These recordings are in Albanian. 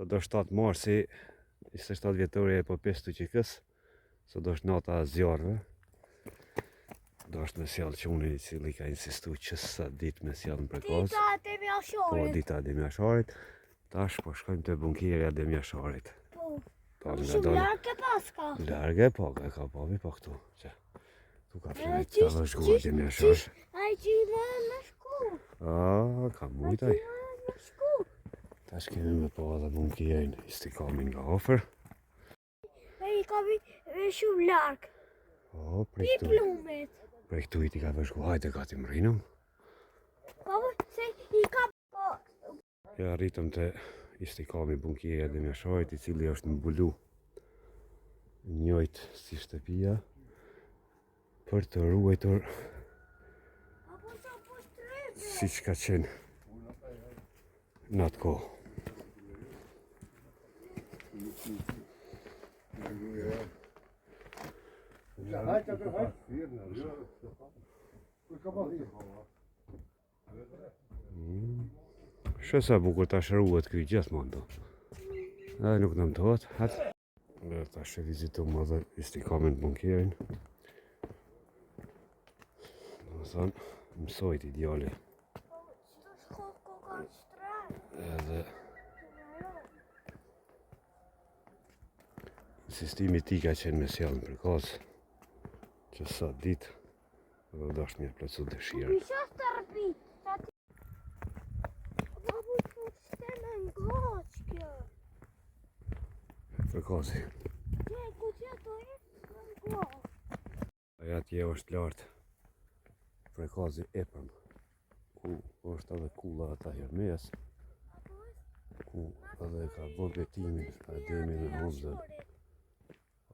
do 7 marsi, 27 vjetori e epopesë të Qikës, sot është nata e zjarreve. Do është me sjellë quni i cili ka insistu që sa ditë me sjellë në Prekaz. Dita e Demjasharit. Po, dita e Demjasharit. Tash po shkojmë te bunkierja e Demjasharit. Po. Po, Shumë largë paska. Largë po, ka pavi po këtu. Që tu ka flet, ka vëshkuar Demjashar. Ai që me shku. Ka mujtaj. Tash kemi me po edhe bunkierin Istikamin nga ofër. Ai ka shumë largë. Po, Pi plumet. Prej këtu i ti ka vëshku, hajde ka ti më rinëm. Po, se i ka po. Ja rritëm të Istikami bunkierja e Demjasharit, i cili është mbulu njëjtë si shtëpia për të ruajtur siç ka qenë në atë kohë. Shë sa bukur ta shëruhet këj gjithmonë do. Edhe nuk në mëtohet, hatë. Dhe ta shë vizitum edhe Istikamin bunkierin. Në thonë, mësojt ideale. Edhe sistemi ti ka qenë me sjellë në Prekaz, që sa ditë dhe dash një plëcu dëshirë. Prekazi. Aja tje është lartë Prekazi Epëm, ku është edhe kulla ata Hermes, ku edhe ka bërë betimin Ademi dhe Hamzën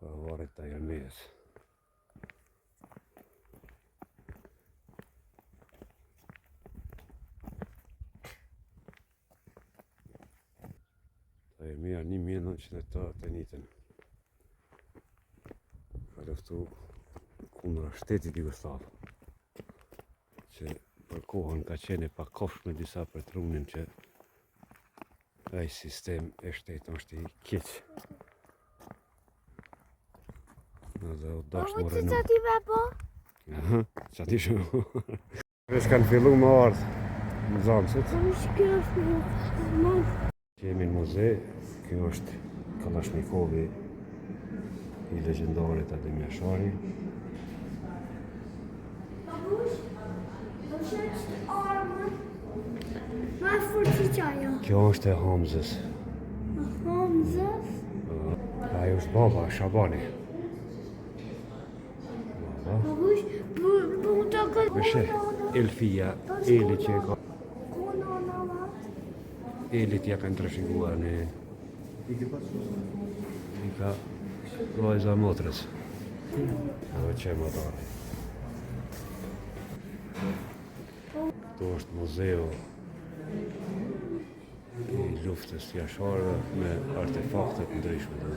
varet ta Hermes. Ta Hermia 1981 ka luftu kundra shtetit Jugoslav, që për kohën ka qenë e pakofshme disa për trunin që ai sistem e shtetit është i keq. Edhe u dash më rënu. Që ti me po? Aha, që ti shumë. Vesh kanë fillu më ardhë në Zamësit. Kemi në muze, kjo është Kalashnikovi i legendarit a Demjashari. Kjo është e Hamzës. Hamzës? Ajo është baba, Shabani. Vëshe, Elfia, Eli që e ka. Eli t'ja kanë të rëshiguar në i ka vajza motrës. Edhe që e më dare. Këtu është muzeu i luftës jasharëve me artefaktet ndryshme.